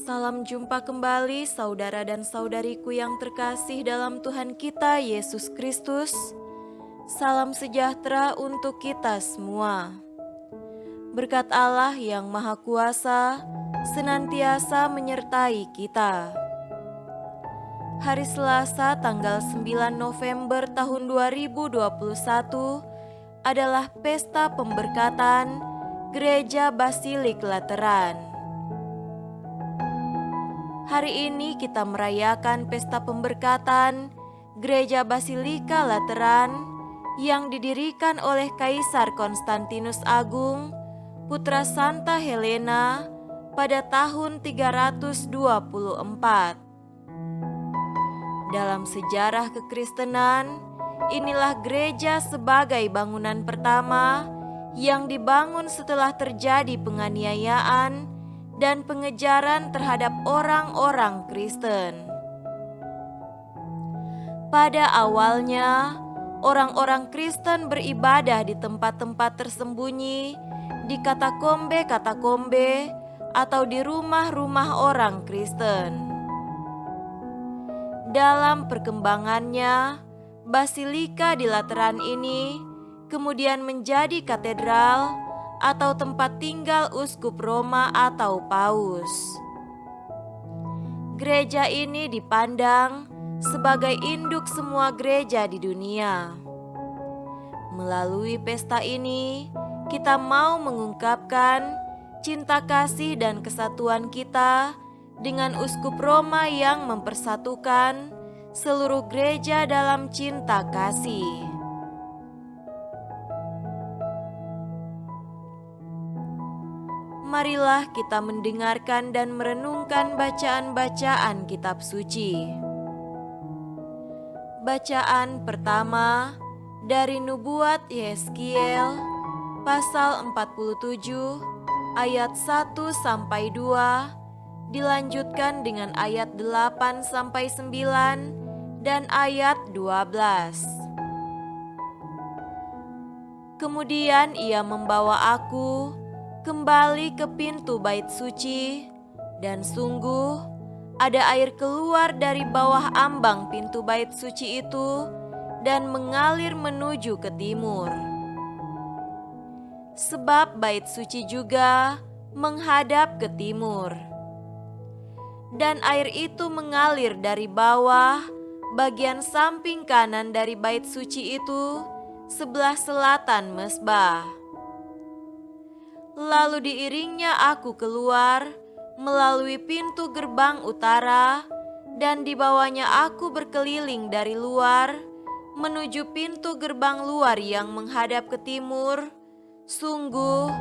Salam jumpa kembali saudara dan saudariku yang terkasih dalam Tuhan kita Yesus Kristus. Salam sejahtera untuk kita semua. Berkat Allah yang Maha Kuasa senantiasa menyertai kita. Hari Selasa tanggal 9 November tahun 2021 adalah pesta pemberkatan Gereja Basilik Lateran. Hari ini kita merayakan pesta pemberkatan Gereja Basilika Lateran yang didirikan oleh Kaisar Konstantinus Agung, putra Santa Helena pada tahun 324. Dalam sejarah kekristenan, inilah gereja sebagai bangunan pertama yang dibangun setelah terjadi penganiayaan dan pengejaran terhadap orang-orang Kristen. Pada awalnya, orang-orang Kristen beribadah di tempat-tempat tersembunyi, di katakombe-katakombe, atau di rumah-rumah orang Kristen. Dalam perkembangannya, Basilika di Lateran ini kemudian menjadi katedral atau tempat tinggal uskup Roma atau paus. Gereja ini dipandang sebagai induk semua gereja di dunia. Melalui pesta ini, kita mau mengungkapkan cinta kasih dan kesatuan kita dengan uskup Roma yang mempersatukan seluruh gereja dalam cinta kasih. Marilah kita mendengarkan dan merenungkan bacaan-bacaan kitab suci. Bacaan pertama dari Nubuat Yeskiel pasal 47 ayat 1-2 dilanjutkan dengan ayat 8-9 dan ayat 12. Kemudian ia membawa aku kembali ke pintu bait suci, dan sungguh ada air keluar dari bawah ambang pintu bait suci itu dan mengalir menuju ke timur. Sebab bait suci juga menghadap ke timur. Dan air itu mengalir dari bawah bagian samping kanan dari bait suci itu sebelah selatan mezbah. Lalu diiringnya aku keluar melalui pintu gerbang utara, dan dibawanya aku berkeliling dari luar menuju pintu gerbang luar yang menghadap ke timur. Sungguh,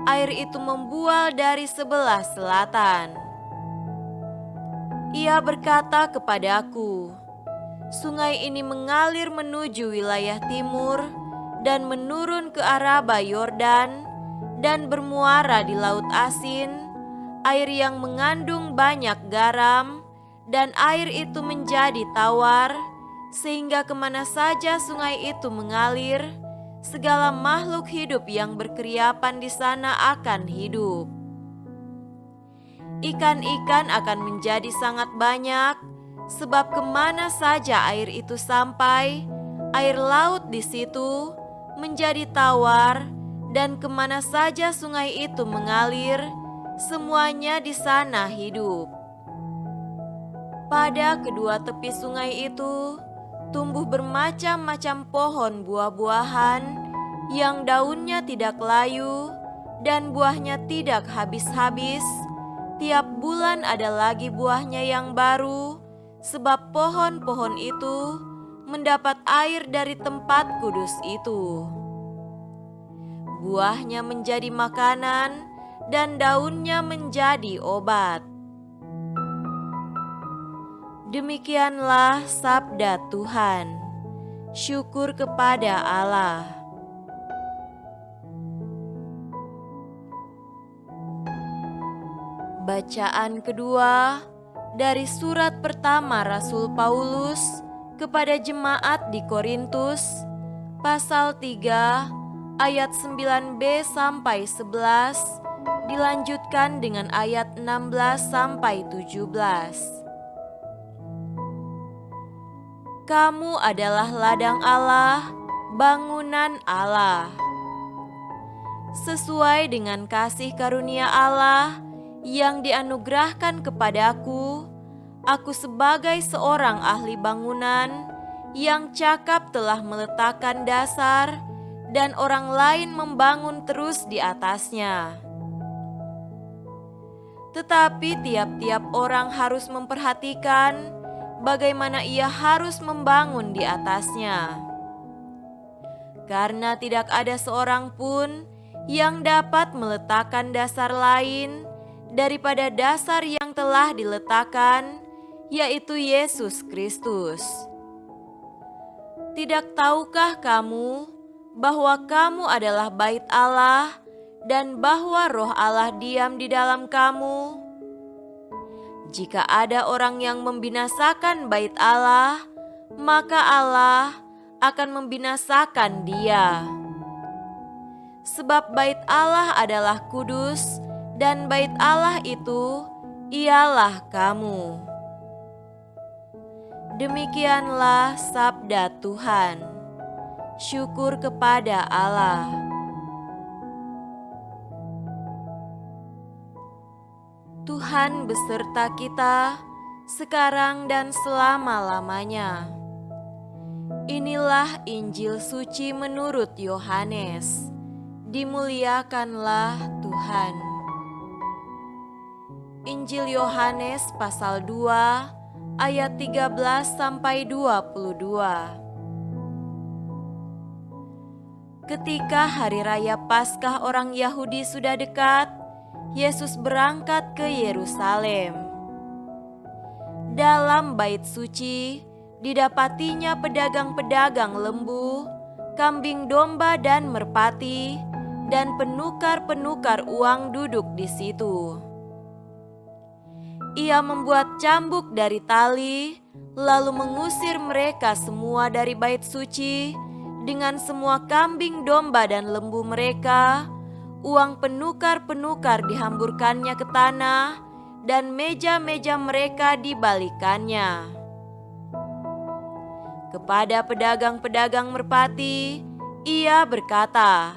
air itu membual dari sebelah selatan. Ia berkata kepadaku, sungai ini mengalir menuju wilayah timur dan menurun ke Araba Yordan, dan bermuara di Laut Asin, air yang mengandung banyak garam, dan air itu menjadi tawar, sehingga kemana saja sungai itu mengalir, segala makhluk hidup yang berkeriapan di sana akan hidup. Ikan-ikan akan menjadi sangat banyak, sebab kemana saja air itu sampai, air laut di situ menjadi tawar, dan kemana saja sungai itu mengalir, semuanya di sana hidup. Pada kedua tepi sungai itu tumbuh bermacam-macam pohon buah-buahan yang daunnya tidak layu dan buahnya tidak habis-habis. Tiap bulan ada lagi buahnya yang baru, sebab pohon-pohon itu mendapat air dari tempat kudus itu. Buahnya menjadi makanan dan daunnya menjadi obat. Demikianlah sabda Tuhan. Syukur kepada Allah. Bacaan kedua dari surat pertama Rasul Paulus kepada jemaat di Korintus, pasal 3 ayat 9b sampai 11 Dilanjutkan dengan ayat 16-17. Kamu adalah ladang Allah, bangunan Allah. Sesuai dengan kasih karunia Allah yang dianugerahkan kepadaku, aku sebagai seorang ahli bangunan yang cakap telah meletakkan dasar dan orang lain membangun terus di atasnya. Tetapi tiap-tiap orang harus memperhatikan bagaimana ia harus membangun di atasnya. Karena tidak ada seorang pun yang dapat meletakkan dasar lain daripada dasar yang telah diletakkan, yaitu Yesus Kristus. Tidak tahukah kamu bahwa kamu adalah bait Allah dan bahwa Roh Allah diam di dalam kamu? Jika ada orang yang membinasakan bait Allah, maka Allah akan membinasakan dia. Sebab bait Allah adalah kudus, dan bait Allah itu ialah kamu. Demikianlah sabda Tuhan. Syukur kepada Allah. Tuhan beserta kita sekarang dan selama-lamanya. Inilah Injil suci menurut Yohanes. Dimuliakanlah Tuhan. Injil Yohanes pasal 2 ayat 13-22. Ketika hari raya Paskah orang Yahudi sudah dekat, Yesus berangkat ke Yerusalem. Dalam bait suci didapatinya pedagang-pedagang lembu, kambing domba dan merpati, dan penukar-penukar uang duduk di situ. Ia membuat cambuk dari tali, lalu mengusir mereka semua dari bait suci dengan semua kambing domba dan lembu mereka. Uang penukar-penukar dihamburkannya ke tanah, dan meja-meja mereka dibalikannya. Kepada pedagang-pedagang merpati, ia berkata,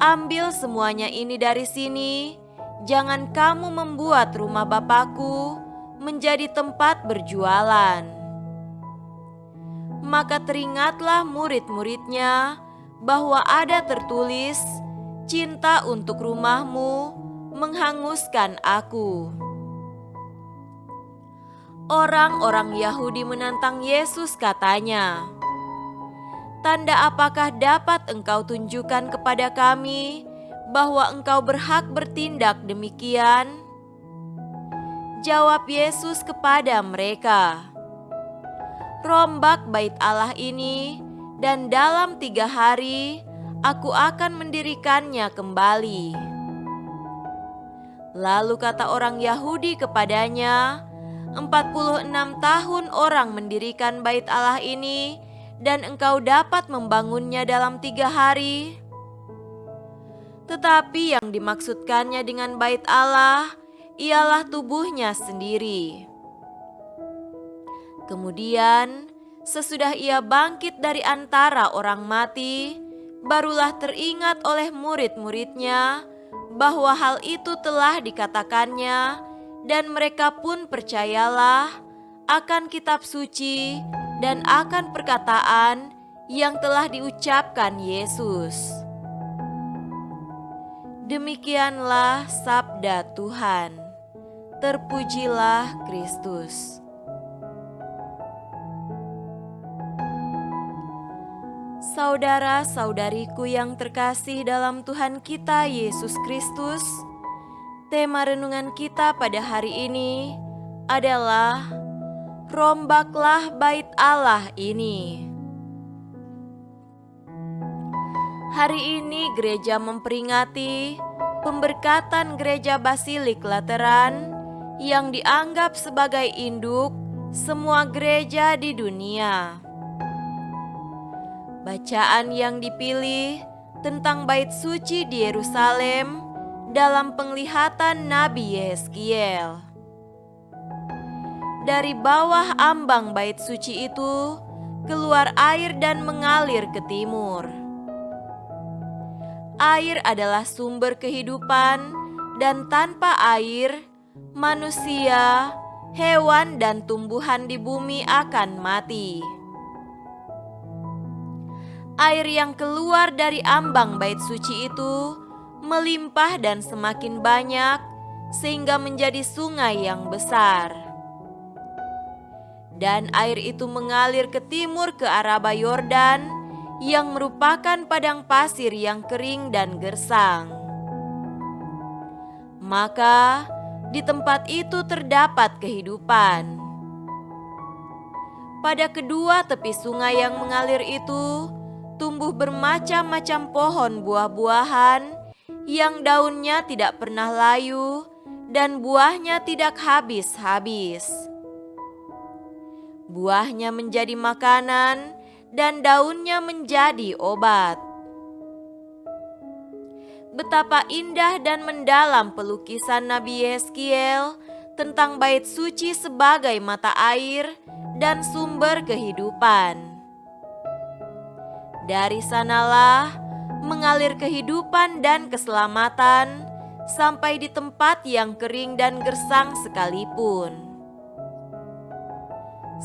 "Ambil semuanya ini dari sini, jangan kamu membuat rumah Bapakku menjadi tempat berjualan." Maka teringatlah murid-muridnya bahwa ada tertulis, "Cinta untuk rumahmu menghanguskan aku." Orang-orang Yahudi menantang Yesus, katanya, "Tanda apakah dapat engkau tunjukkan kepada kami bahwa engkau berhak bertindak demikian?" Jawab Yesus kepada mereka, "Rombak bait Allah ini, dan dalam 3 hari Aku akan mendirikannya kembali." Lalu kata orang Yahudi kepadanya, 46 tahun orang mendirikan bait Allah ini, dan engkau dapat membangunnya dalam 3 hari? Tetapi yang dimaksudkannya dengan bait Allah ialah tubuhnya sendiri. Kemudian, sesudah ia bangkit dari antara orang mati, barulah teringat oleh murid-muridnya bahwa hal itu telah dikatakannya, dan mereka pun percayalah akan kitab suci dan akan perkataan yang telah diucapkan Yesus. Demikianlah sabda Tuhan. Terpujilah Kristus. Saudara-saudariku yang terkasih dalam Tuhan kita Yesus Kristus, tema renungan kita pada hari ini adalah rombaklah bait Allah ini. Hari ini gereja memperingati pemberkatan Gereja Basilik Lateran yang dianggap sebagai induk semua gereja di dunia. Bacaan yang dipilih tentang bait suci di Yerusalem dalam penglihatan Nabi Yehezkiel. Dari bawah ambang bait suci itu keluar air dan mengalir ke timur. Air adalah sumber kehidupan, dan tanpa air, manusia, hewan, dan tumbuhan di bumi akan mati. Air yang keluar dari ambang bait suci itu melimpah dan semakin banyak, sehingga menjadi sungai yang besar. Dan air itu mengalir ke timur ke Araba Yordan, yang merupakan padang pasir yang kering dan gersang. Maka di tempat itu terdapat kehidupan. Pada kedua tepi sungai yang mengalir itu tumbuh bermacam-macam pohon buah-buahan yang daunnya tidak pernah layu dan buahnya tidak habis-habis. Buahnya menjadi makanan dan daunnya menjadi obat. Betapa indah dan mendalam pelukisan Nabi Yehezkiel tentang bait suci sebagai mata air dan sumber kehidupan. Dari sanalah mengalir kehidupan dan keselamatan sampai di tempat yang kering dan gersang sekalipun.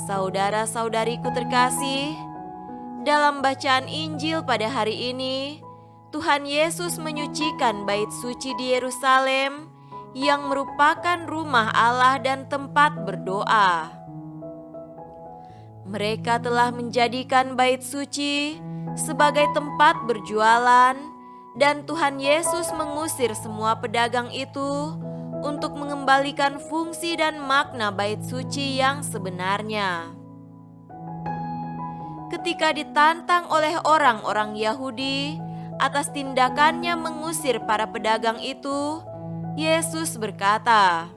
Saudara-saudariku terkasih, dalam bacaan Injil pada hari ini, Tuhan Yesus menyucikan bait suci di Yerusalem yang merupakan rumah Allah dan tempat berdoa. Mereka telah menjadikan bait suci sebagai tempat berjualan, dan Tuhan Yesus mengusir semua pedagang itu untuk mengembalikan fungsi dan makna bait suci yang sebenarnya. Ketika ditantang oleh orang-orang Yahudi atas tindakannya mengusir para pedagang itu, Yesus berkata,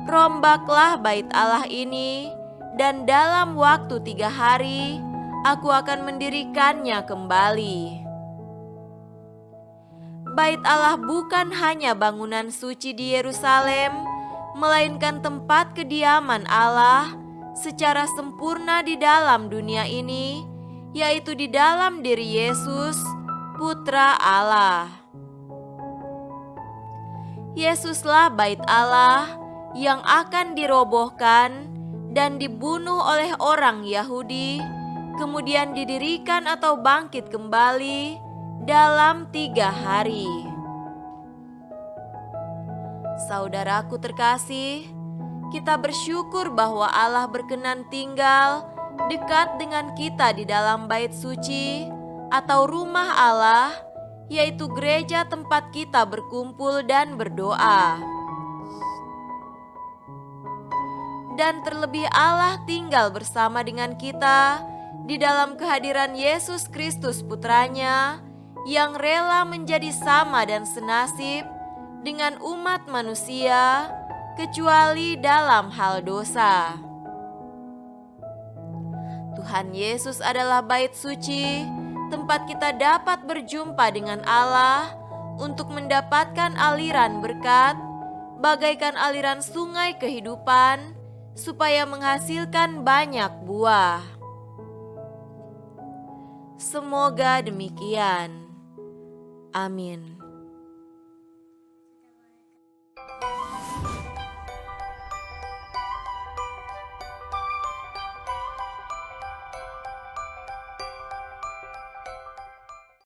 "Rombaklah bait Allah ini, dan dalam waktu 3 hari Aku akan mendirikannya kembali." Bait Allah bukan hanya bangunan suci di Yerusalem, melainkan tempat kediaman Allah secara sempurna di dalam dunia ini, yaitu di dalam diri Yesus, Putra Allah. Yesuslah bait Allah yang akan dirobohkan dan dibunuh oleh orang Yahudi, kemudian didirikan atau bangkit kembali dalam 3 hari. Saudaraku terkasih, kita bersyukur bahwa Allah berkenan tinggal dekat dengan kita di dalam bait suci atau rumah Allah, yaitu gereja tempat kita berkumpul dan berdoa. Dan terlebih Allah tinggal bersama dengan kita di dalam kehadiran Yesus Kristus Putranya, yang rela menjadi sama dan senasib dengan umat manusia, kecuali dalam hal dosa. Tuhan Yesus adalah bait suci, tempat kita dapat berjumpa dengan Allah untuk mendapatkan aliran berkat, bagaikan aliran sungai kehidupan, supaya menghasilkan banyak buah. Semoga demikian. Amin.